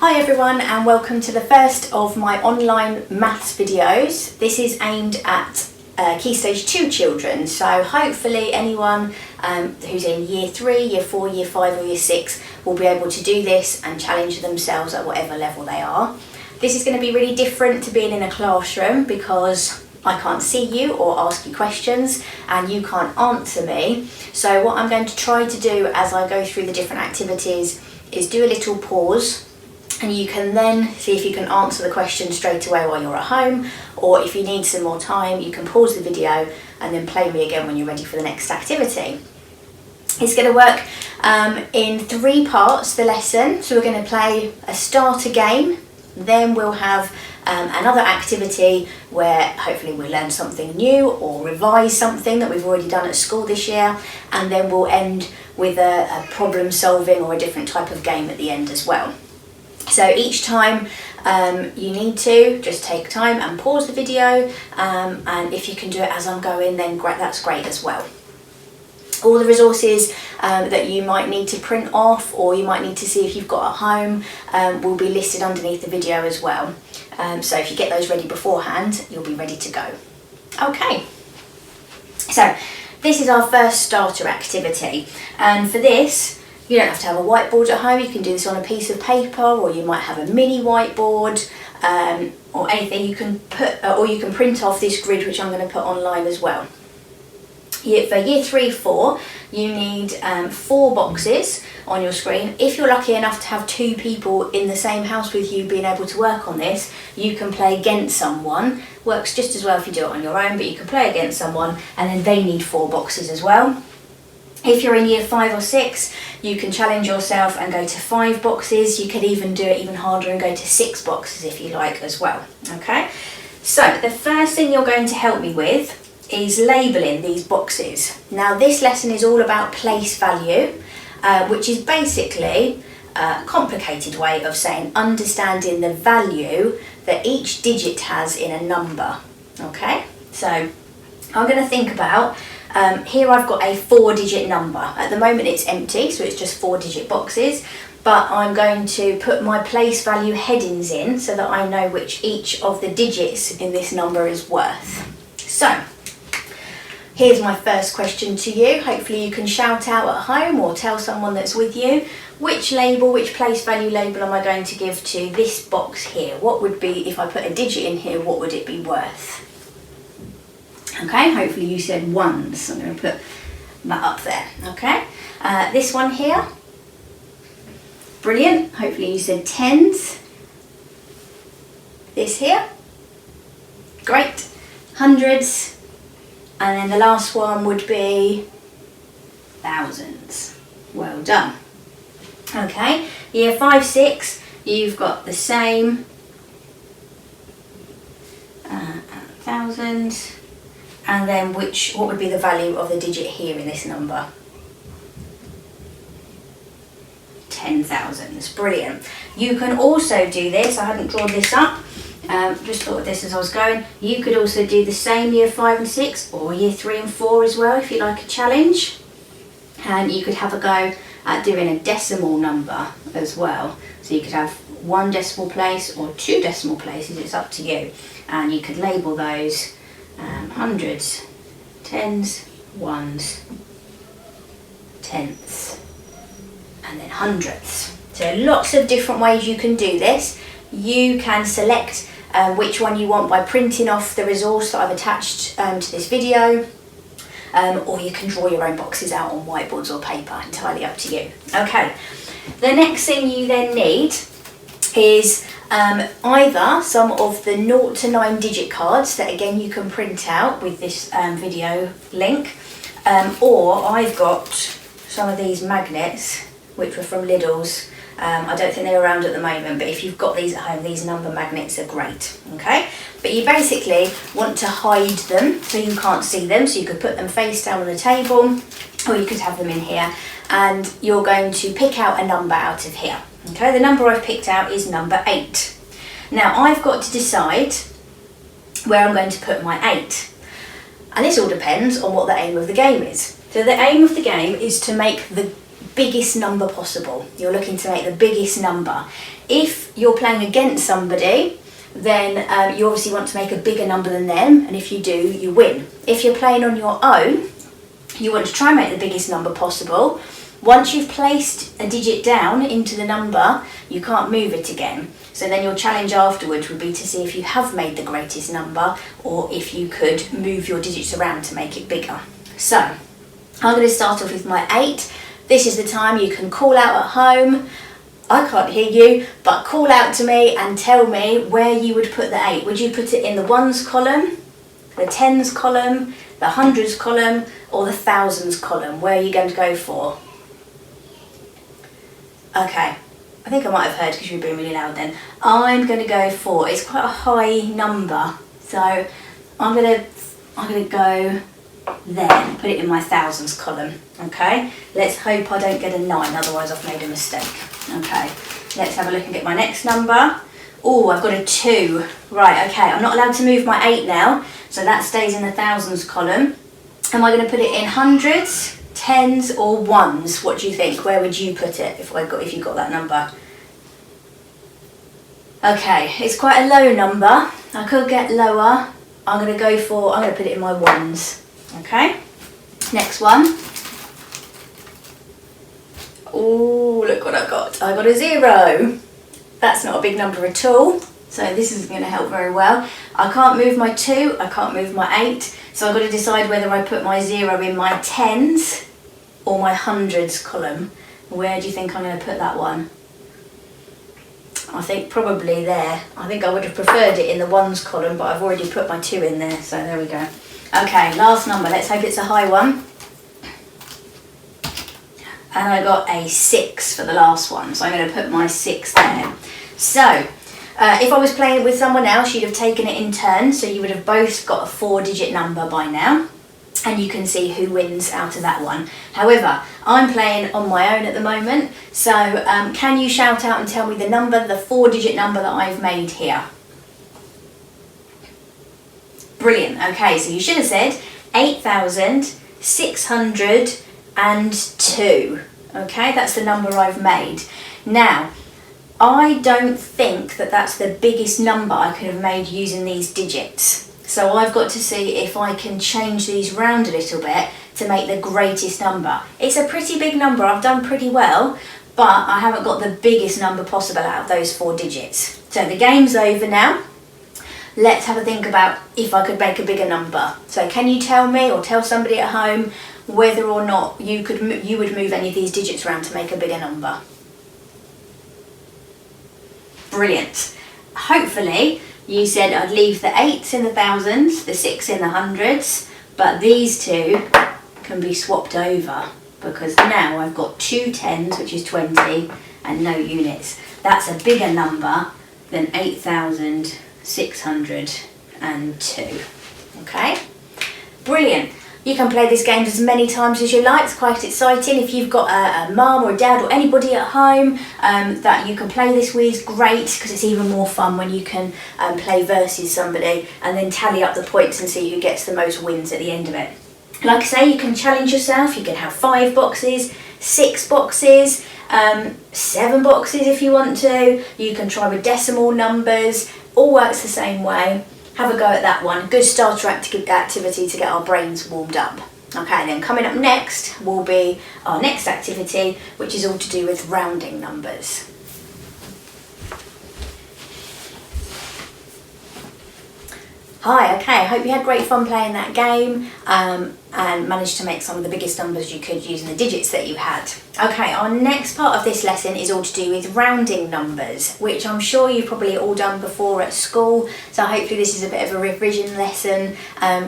Hi everyone, and welcome to the first of my online maths videos. This is aimed at Key Stage 2 children, so hopefully anyone who's in Year 3, Year 4, Year 5 or Year 6 will be able to do this and challenge themselves at whatever level they are. This is going to be really different to being in a classroom because I can't see you or ask you questions and you can't answer me. So what I'm going to try to do as I go through the different activities is do a little pause, and you can then see if you can answer the question straight away while you're at home, or if you need some more time you can pause the video and then play me again when you're ready for the next activity. It's going to work in 3 parts, the lesson. So we're going to play a starter game, then we'll have another activity where hopefully we'll learn something new or revise something that we've already done at school this year, and then we'll end with a problem solving or a different type of game at the end as well. So each time you need to just take time and pause the video, and if you can do it as I'm going, then great, that's great as well. All the resources that you might need to print off or you might need to see if you've got at home will be listed underneath the video as well. So if you get those ready beforehand, you'll be ready to go. Okay, so this is our first starter activity, and for this you don't have to have a whiteboard at home. You can do this on a piece of paper, or you might have a mini whiteboard or anything. You can put, or you can print off this grid, which I'm going to put online as well. For Year 3, 4, you need 4 boxes on your screen. If you're lucky enough to have 2 people in the same house with you being able to work on this, you can play against someone. Works just as well if you do it on your own, but you can play against someone and then they need 4 boxes as well. If you're in Year 5 or 6, you can challenge yourself and go to 5 boxes. You could even do it even harder and go to 6 boxes if you like as well. Okay, so the first thing you're going to help me with is labelling these boxes. Now this lesson is all about place value, which is basically a complicated way of saying understanding the value that each digit has in a number. Okay, so I'm going to think about, here I've got a 4-digit number. At the moment it's empty, so it's just 4-digit boxes, but I'm going to put my place value headings in so that I know which each of the digits in this number is worth. So here's my first question to you. Hopefully you can shout out at home or tell someone that's with you, which label, which place value label am I going to give to this box here? What would be, if I put a digit in here, what would it be worth? Okay, hopefully you said 1s. I'm going to put that up there. Okay, this one here, brilliant. Hopefully you said 10s. This here, great. 100s. And then the last one would be 1000s. Well done. Okay, Year 5, 6, you've got the same 1000s, and then what would be the value of the digit here in this number? 10,000s. Brilliant. You can also do this, I hadn't drawn this up, just thought of this as I was going. You could also do the same Year 5 and 6 or Year 3 and 4 as well if you like a challenge. And you could have a go at doing a decimal number as well. So you could have 1 decimal place or 2 decimal places, it's up to you. And you could label those 100s, 10s, 1s, 10ths, and then 100ths. So lots of different ways you can do this. You can select which one you want by printing off the resource that I've attached to this video, or you can draw your own boxes out on whiteboards or paper, entirely up to you. Okay, the next thing you then need is either some of the 0 to 9 digit cards that again you can print out with this video link, or I've got some of these magnets which were from Lidl's. I don't think they're around at the moment, but if you've got these at home, these number magnets are great. Okay, but you basically want to hide them so you can't see them, so you could put them face down on the table, or you could have them in here, and you're going to pick out a number out of here. Okay, the number I've picked out is number 8. Now I've got to decide where I'm going to put my 8, and this all depends on what the aim of the game is. So the aim of the game is to make the biggest number possible. You're looking to make the biggest number. If you're playing against somebody, then you obviously want to make a bigger number than them, and if you do, you win. If you're playing on your own, you want to try and make the biggest number possible. Once you've placed a digit down into the number, you can't move it again. So then your challenge afterwards would be to see if you have made the greatest number, or if you could move your digits around to make it bigger. So I'm going to start off with my 8. This is the time you can call out at home. I can't hear you, but call out to me and tell me where you would put the 8. Would you put it in the ones column, the tens column, the hundreds column, or the thousands column? Where are you going to go for? Okay, I think I might have heard because you were being really loud then. I'm going to go for, it's quite a high number, so I'm going to go there and put it in my thousands column. Okay, let's hope I don't get a 9, otherwise I've made a mistake. Okay, let's have a look and get my next number. Oh, I've got a 2. Right, okay, I'm not allowed to move my 8 now, so that stays in the thousands column. Am I going to put it in hundreds, tens, or ones? What do you think? Where would you put it if you got that number? Okay, it's quite a low number. I could get lower. I'm going to put it in my ones. Okay, next one. Oh, look what I got. I got a 0. That's not a big number at all, so this isn't going to help very well. I can't move my 2, I can't move my 8, so I've got to decide whether I put my 0 in my tens or my hundreds column. Where do you think I'm going to put that one? I think probably there. I think I would have preferred it in the ones column, but I've already put my 2 in there, so there we go. Okay, last number. Let's hope it's a high one. And I got a 6 for the last one, so I'm going to put my 6 there. So, if I was playing with someone else, you'd have taken it in turn, so you would have both got a 4-digit number by now, and you can see who wins out of that one. However, I'm playing on my own at the moment, so can you shout out and tell me the number, the 4-digit number that I've made here? Brilliant. Okay, so you should have said 8,602. Okay, that's the number I've made. Now, I don't think that that's the biggest number I could have made using these digits. So I've got to see if I can change these round a little bit to make the greatest number. It's a pretty big number. I've done pretty well, but I haven't got the biggest number possible out of those 4 digits. So the game's over now. Let's have a think about if I could make a bigger number. So can you tell me, or tell somebody at home, whether or not you would move any of these digits around to make a bigger number? Brilliant. Hopefully you said I'd leave the 8s in the thousands, the 6 in the hundreds, but these 2 can be swapped over because now I've got 2 tens, which is 20, and no units. That's a bigger number than 8,602. Okay, brilliant. You can play this game as many times as you like. It's quite exciting. If you've got a mum or a dad or anybody at home that you can play this with, great, because it's even more fun when you can play versus somebody and then tally up the points and see who gets the most wins at the end of it. Like I say, you can challenge yourself. You can have 5 boxes, 6 boxes, 7 boxes if you want to. You can try with decimal numbers. All works the same way. Have a go at that one. Good starter activity to get our brains warmed up. Okay, then coming up next will be our next activity, which is all to do with rounding numbers. Hi, okay, I hope you had great fun playing that game and managed to make some of the biggest numbers you could using the digits that you had. Okay, our next part of this lesson is all to do with rounding numbers, which I'm sure you've probably all done before at school, so hopefully this is a bit of a revision lesson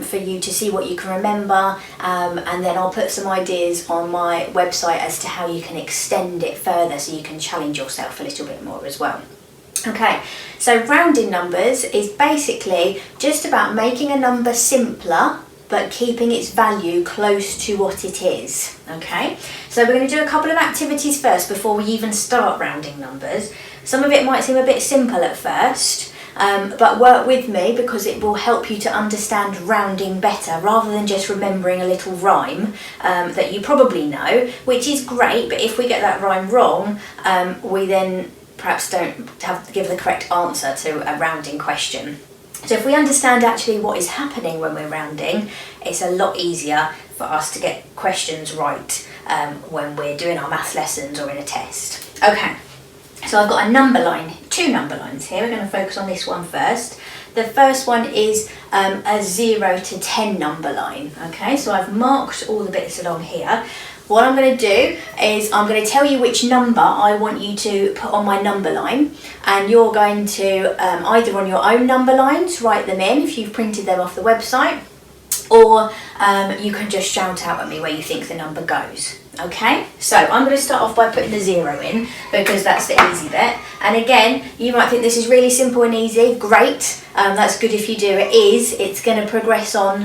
for you to see what you can remember, and then I'll put some ideas on my website as to how you can extend it further so you can challenge yourself a little bit more as well. Okay, so rounding numbers is basically just about making a number simpler but keeping its value close to what it is. Okay, so we're going to do a couple of activities first before we even start rounding numbers. Some of it might seem a bit simple at first, but work with me because it will help you to understand rounding better rather than just remembering a little rhyme that you probably know, which is great, but if we get that rhyme wrong, we then perhaps don't have to give the correct answer to a rounding question. So if we understand actually what is happening when we're rounding, it's a lot easier for us to get questions right when we're doing our maths lessons or in a test. Okay, so I've got a number line, 2 number lines here. We're going to focus on this one first. The first one is a 0 to 10 number line. Okay, so I've marked all the bits along here. What I'm going to do is I'm going to tell you which number I want you to put on my number line, and you're going to either on your own number lines write them in if you've printed them off the website, or you can just shout out at me where you think the number goes. Okay, so I'm going to start off by putting the 0 in because that's the easy bit. And again, you might think this is really simple and easy. Great, that's good if you do. It's going to progress on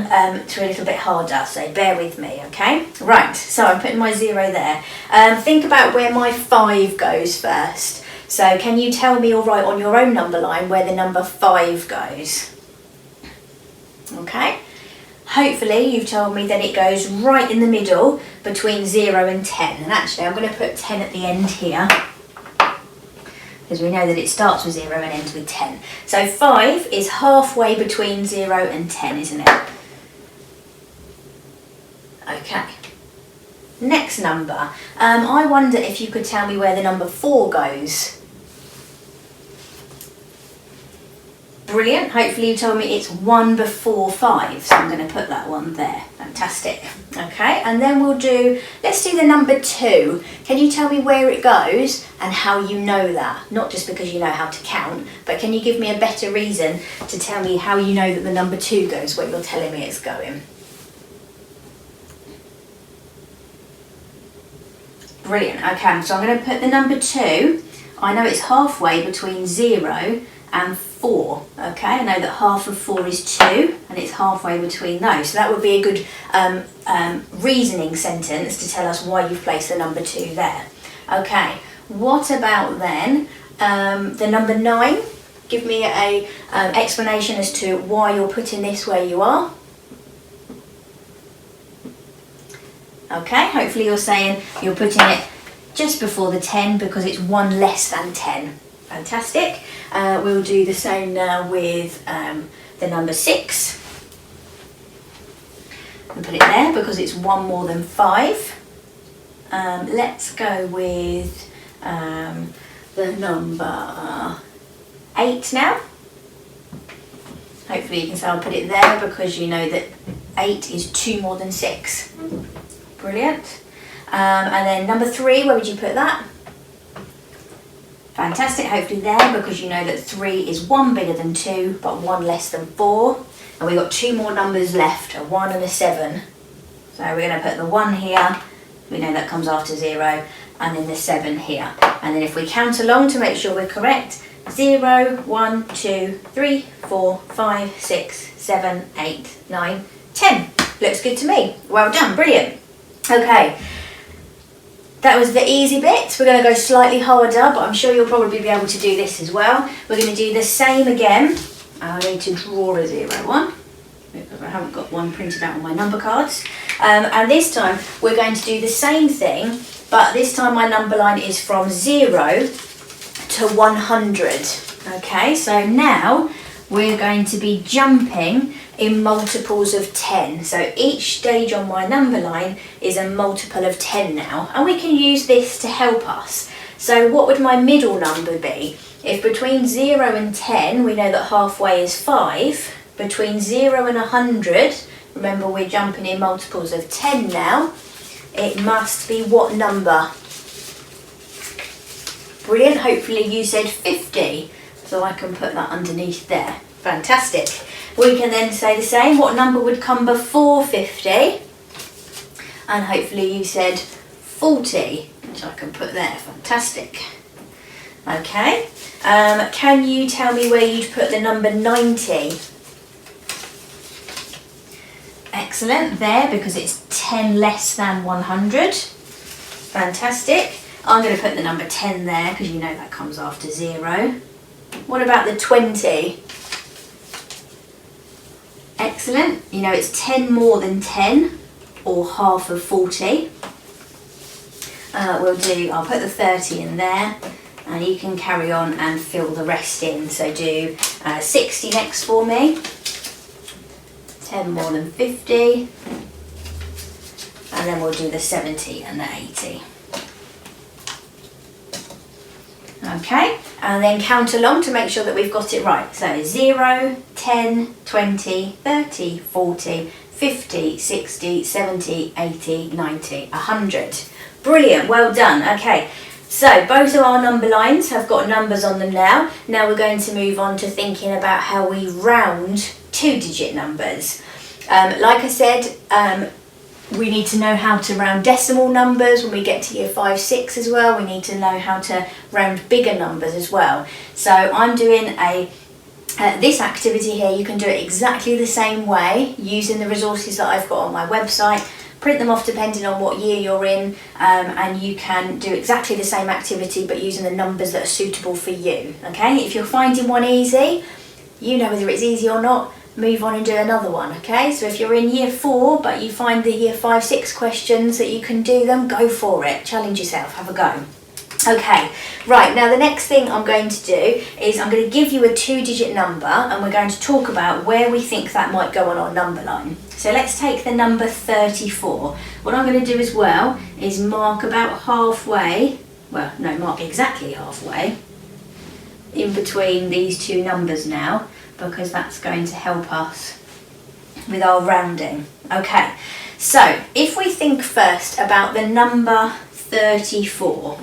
to a little bit harder, so bear with me, okay? Right, so I'm putting my 0 there. Think about where my 5 goes first. So can you tell me, or write on your own number line, where the number 5 goes? Okay. Hopefully you've told me that it goes right in the middle between 0 and 10. And actually I'm going to put 10 at the end here because we know that it starts with 0 and ends with 10. So 5 is halfway between 0 and 10, isn't it? Okay. Next number. I wonder if you could tell me where the number 4 goes. Brilliant, hopefully you told me it's 1 before 5, so I'm going to put that one there. Fantastic. Okay, and then let's do the number 2. Can you tell me where it goes and how you know that? Not just because you know how to count, but can you give me a better reason to tell me how you know that the number 2 goes where you're telling me it's going? Brilliant, okay, so I'm going to put the number 2. I know it's halfway between 0 and 4. Okay, I know that half of 4 is 2 and it's halfway between those. So that would be a good reasoning sentence to tell us why you've placed the number 2 there. Okay, what about then the number 9? Give me a explanation as to why you're putting this where you are. Okay, hopefully you're saying you're putting it just before the 10 because it's 1 less than 10. Fantastic. We'll do the same now with the number 6. And put it there because it's 1 more than 5. Let's go with the number 8 now. Hopefully you can say I'll put it there because you know that 8 is 2 more than 6. Brilliant. And then number 3, where would you put that? Fantastic, hopefully there, because you know that 3 is 1 bigger than 2, but 1 less than 4. And we've got 2 more numbers left, a 1 and a 7. So we're going to put the 1 here, we know that comes after 0, and then the 7 here. And then if we count along to make sure we're correct, 0, 1, 2, 3, 4, 5, 6, 7, 8, 9, 10. Looks good to me. Well done, brilliant. Okay. That was the easy bit. We're going to go slightly harder, but I'm sure you'll probably be able to do this as well. We're going to do the same again. I need to draw a 0 one because I haven't got one printed out on my number cards. And this time we're going to do the same thing, but this time my number line is from 0 to 100. Okay, so now we're going to be jumping in multiples of 10. So each stage on my number line is a multiple of 10 now, and we can use this to help us. So what would my middle number be? If between 0 and 10 we know that halfway is 5, between 0 and 100, remember we're jumping in multiples of 10 now, it must be what number? Brilliant, hopefully you said 50, so I can put that underneath there. Fantastic. We can then say the same, what number would come before 50? And hopefully you said 40, which I can put there. Fantastic. Okay, can you tell me where you'd put the number 90? Excellent, there, because it's 10 less than 100. Fantastic. I'm going to put the number 10 there because you know that comes after 0. What about the 20? Excellent. You know, it's 10 more than 10, or half of 40. I'll put the 30 in there, and you can carry on and fill the rest in. So do 60 next for me. 10 more than 50. And then we'll do the 70 and the 80. Okay, and then count along to make sure that we've got it right. So 0, 10, 20, 30, 40, 50, 60, 70, 80, 90, 100. Brilliant, well done. Okay, so both of our number lines have got numbers on them now. Now we're going to move on to thinking about how we round two-digit numbers. Like I said, we need to know how to round decimal numbers when we get to year 5, 6 as well. We need to know how to round bigger numbers as well. So I'm doing this activity here. You can do it exactly the same way using the resources that I've got on my website. Print them off depending on what year you're in, and you can do exactly the same activity but using the numbers that are suitable for you. Okay, if you're finding one easy, you know whether it's easy or not, move on and do another one. Okay, so if you're in year 4 but you find the year 5, 6 questions that you can do them, go for it, challenge yourself, have a go. Okay, right, now the next thing I'm going to do is I'm going to give you a two-digit number, and we're going to talk about where we think that might go on our number line. So let's take the number 34. What I'm going to do as well is mark about halfway, well, no, mark exactly halfway in between these two numbers now, because that's going to help us with our rounding. Okay, so if we think first about the number 34,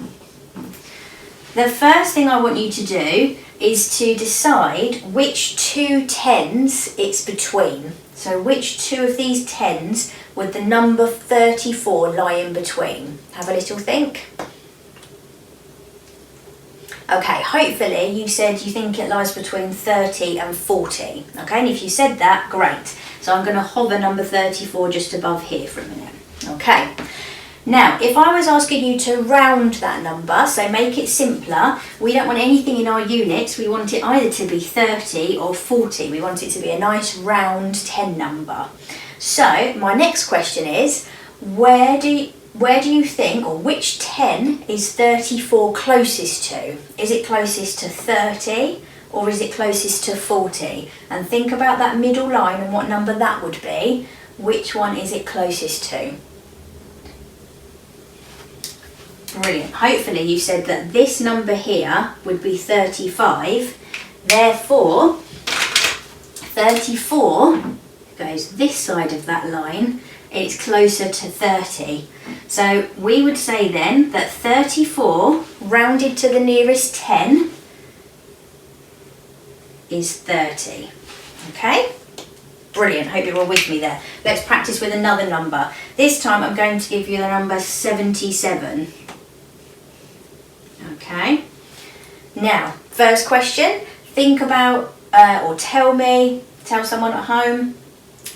the first thing I want you to do is to decide which two tens it's between. So which two of these tens would the number 34 lie in between? Have a little think. Okay, hopefully you said you think it lies between 30 and 40. Okay, and if you said that, great. So I'm going to hover number 34 just above here for a minute. Okay. Now, if I was asking you to round that number, so make it simpler, we don't want anything in our units, we want it either to be 30 or 40. We want it to be a nice round 10 number. So, my next question is, where do you think, or which 10 is 34 closest to? Is it closest to 30 or is it closest to 40? And think about that middle line and what number that would be. Which one is it closest to? Brilliant. Hopefully you said that this number here would be 35. Therefore, 34 goes this side of that line. It's closer to 30. So we would say then that 34 rounded to the nearest 10 is 30. Okay? Brilliant. Hope you're all with me there. Let's practice with another number. This time I'm going to give you the number 77. Okay, now first question, think about or tell someone at home,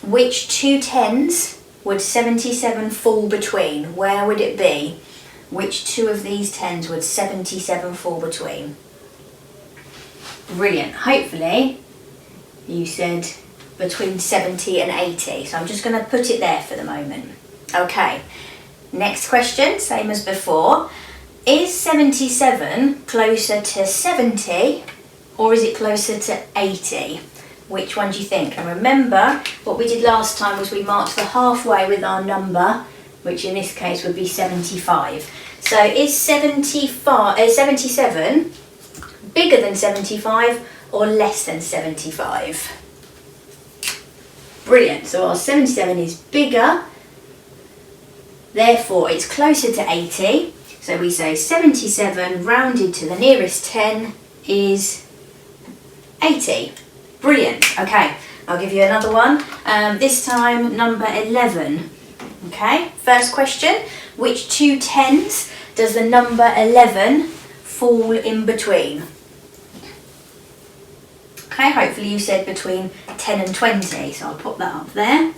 which two tens would 77 fall between? Where would it be? Which two of these tens would 77 fall between? Brilliant. Hopefully you said between 70 and 80, so I'm just going to put it there for the moment. Okay, next question, same as before. Is 77 closer to 70 or is it closer to 80? Which one do you think? And remember, what we did last time was we marked the halfway with our number, which in this case would be 75. So is 77 bigger than 75 or less than 75? Brilliant. So our 77 is bigger, therefore it's closer to 80. So we say 77 rounded to the nearest 10 is 80. Brilliant. Okay, I'll give you another one. This time number 11. Okay, first question. Which two tens does the number 11 fall in between? Okay, hopefully you said between 10 and 20. So I'll put that up there.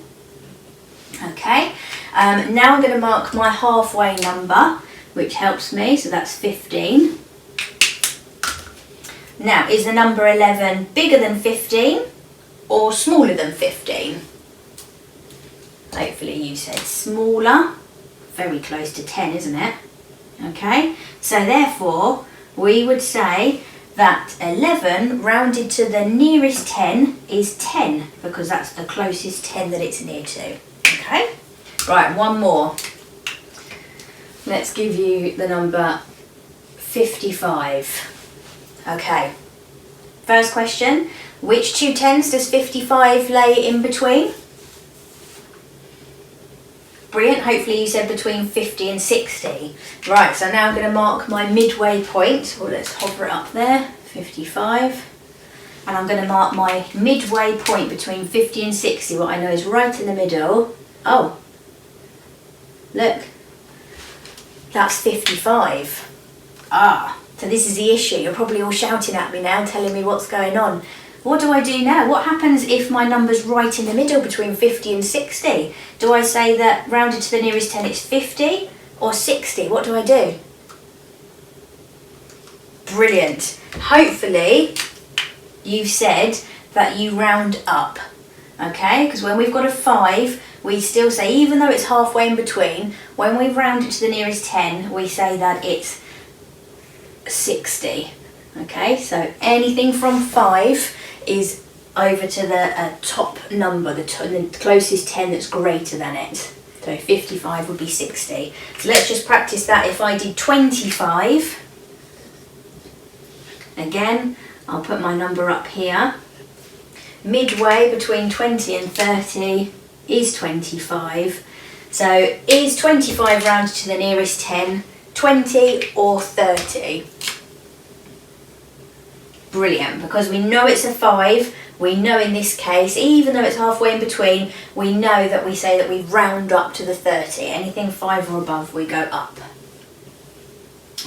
Okay, now I'm going to mark my halfway number, which helps me, so that's 15. Now, is the number 11 bigger than 15 or smaller than 15? Hopefully you said smaller. Very close to 10, isn't it? Okay, so therefore we would say that 11 rounded to the nearest 10 is 10, because that's the closest 10 that it's near to. Okay, right, one more. Let's give you the number 55. Okay, first question, which two tens does 55 lay in between? Brilliant, hopefully you said between 50 and 60. Right, so now I'm going to mark my midway point. Well, let's hover it up there, 55. And I'm going to mark my midway point between 50 and 60, what I know is right in the middle. Oh, look, that's 55. Ah, so this is the issue. You're probably all shouting at me now, telling me what's going on. What do I do now? What happens if my number's right in the middle between 50 and 60? Do I say that rounded to the nearest 10 it's 50 or 60? What do I do? Brilliant. Hopefully you've said that you round up, okay? Because when we've got a 5, we still say, even though it's halfway in between, when we round it to the nearest 10, we say that it's 60. Okay, so anything from 5 is over to the top number, the closest 10 that's greater than it. So 55 would be 60. So let's just practice that. If I did 25, again, I'll put my number up here. Midway between 20 and 30 is 25. So is 25 rounded to the nearest 10, 20 or 30? Brilliant, because we know it's a 5, we know in this case, even though it's halfway in between, we know that we say that we round up to the 30. Anything 5 or above, we go up.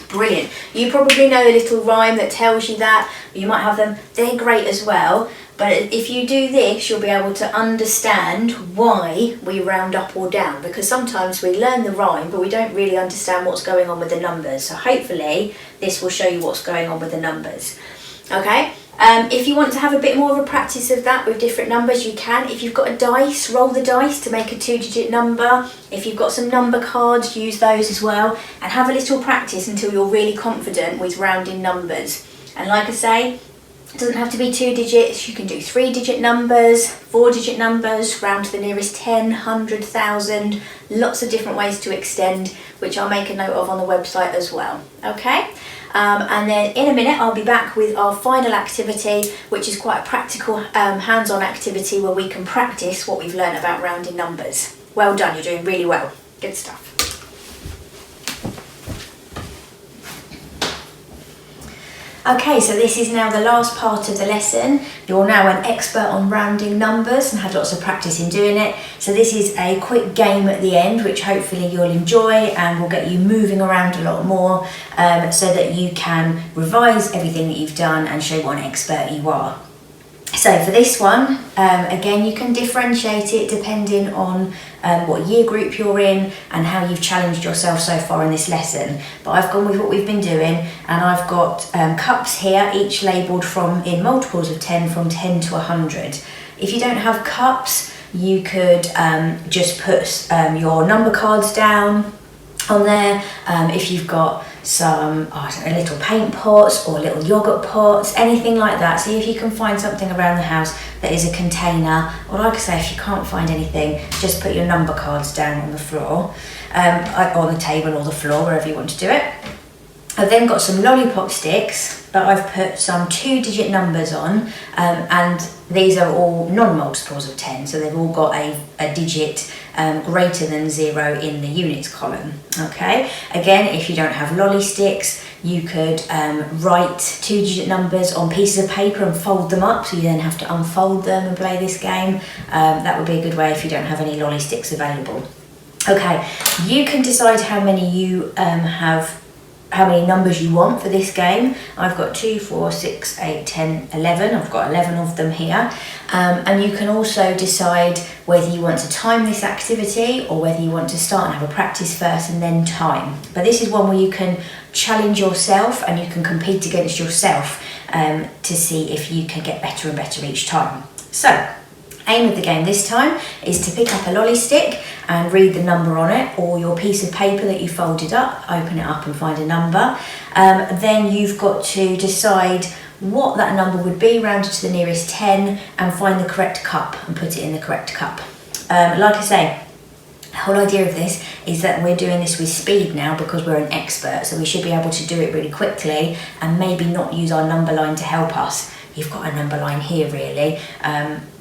Brilliant. You probably know the little rhyme that tells you that. You might have them, they're great as well. But if you do this, you'll be able to understand why we round up or down, because sometimes we learn the rhyme, but we don't really understand what's going on with the numbers. So hopefully this will show you what's going on with the numbers. Okay, if you want to have a bit more of a practice of that with different numbers, you can. If you've got a dice, roll the dice to make a 2-digit number. If you've got some number cards, use those as well, and have a little practice until you're really confident with rounding numbers. And like I say, it doesn't have to be 2 digits. You can do 3-digit numbers, 4-digit numbers, round to the nearest 10, 100, 1,000, lots of different ways to extend, which I'll make a note of on the website as well. Okay. And then in a minute I'll be back with our final activity, which is quite a practical hands-on activity where we can practice what we've learned about rounding numbers. Well done, you're doing really well. Good stuff. Okay, so this is now the last part of the lesson. You're now an expert on rounding numbers and had lots of practice in doing it. So this is a quick game at the end, which hopefully you'll enjoy and will get you moving around a lot more, so that you can revise everything that you've done and show what an expert you are. So for this one, again, you can differentiate it depending on what year group you're in and how you've challenged yourself so far in this lesson. But I've gone with what we've been doing, and I've got cups here, each labelled in multiples of 10, from 10 to 100. If you don't have cups, you could just put your number cards down on there. If you've got some, little paint pots or little yogurt pots, anything like that. See if you can find something around the house that is a container, or like I say, if you can't find anything, just put your number cards down on the floor, on the table or the floor, wherever you want to do it. I've then got some lollipop sticks that I've put some 2-digit numbers on, and these are all non-multiples of 10, so they've all got a digit greater than 0 in the units column. Okay, again, if you don't have lolly sticks, you could write 2-digit numbers on pieces of paper and fold them up, so you then have to unfold them and play this game. That would be a good way if you don't have any lolly sticks available. Okay, you can decide how many you how many numbers you want for this game. I've got 2, 4, 6, 8, 10, 11. I've got 11 of them here. And you can also decide whether you want to time this activity or whether you want to start and have a practice first and then time. But this is one where you can challenge yourself and you can compete against yourself to see if you can get better and better each time. So, aim of the game this time is to pick up a lolly stick and read the number on it, or your piece of paper that you folded up, open it up and find a number. Then you've got to decide what that number would be, rounded to the nearest 10, and find the correct cup and put it in the correct cup. Like I say, the whole idea of this is that we're doing this with speed now because we're an expert, so we should be able to do it really quickly and maybe not use our number line to help us. You've got a number line here really,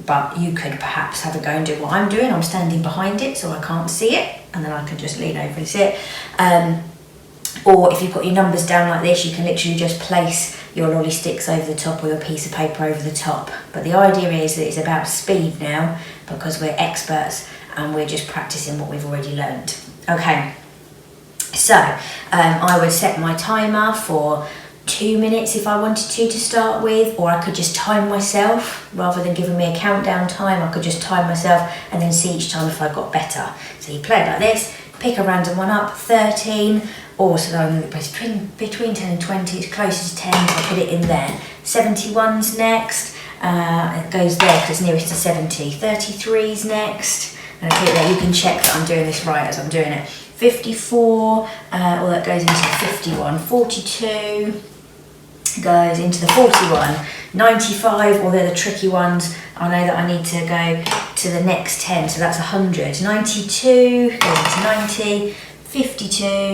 but you could perhaps have a go and do what I'm doing. I'm standing behind it so I can't see it, and then I can just lean over and see it. Or if you've got your numbers down like this, you can literally just place your lolly sticks over the top or your piece of paper over the top. But the idea is that it's about speed now because we're experts and we're just practicing what we've already learned. Okay, so I would set my timer for 2 minutes if I wanted to start with, or I could just time myself rather than giving me a countdown time. I could just time myself and then see each time if I got better. So you play it like this, pick a random one up, 13, or so I'm going to press between 10 and 20, it's closest to 10, so I put it in there. 71's next, it goes there because it's nearest to 70. 33's next, and I put it there. You can check that I'm doing this right as I'm doing it. 54, or that goes into the 51. 42 goes into the 41. 95, or they're the tricky ones, I know that I need to go to the next 10, so that's 100. 92 goes into 90. 52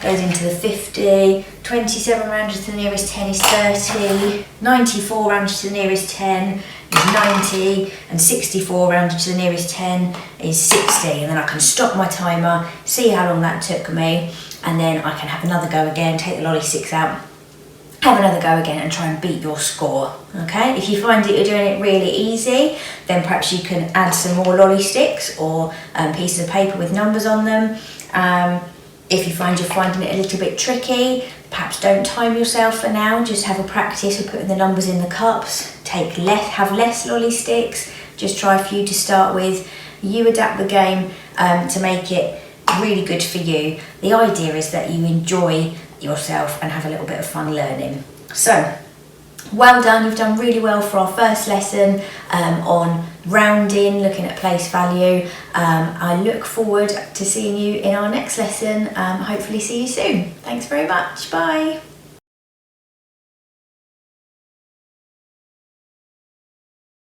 goes into the 50. 27 rounded to the nearest 10 is 30. 94 rounded to the nearest 10 is 90. And 64 rounded to the nearest 10 is 60. And then I can stop my timer, see how long that took me, and then I can have another go again, take the lolly sticks out, have another go again and try and beat your score. Okay, if you find that you're doing it really easy, then perhaps you can add some more lolly sticks or pieces of paper with numbers on them. If you find you're finding it a little bit tricky, perhaps don't time yourself for now, just have a practice of putting the numbers in the cups, have less lolly sticks, just try a few to start with. You adapt the game to make it really good for you. The idea is that you enjoy yourself and have a little bit of fun learning. So, well done, you've done really well for our first lesson on rounding, looking at place value. I look forward to seeing you in our next lesson. Hopefully see you soon. Thanks very much, bye.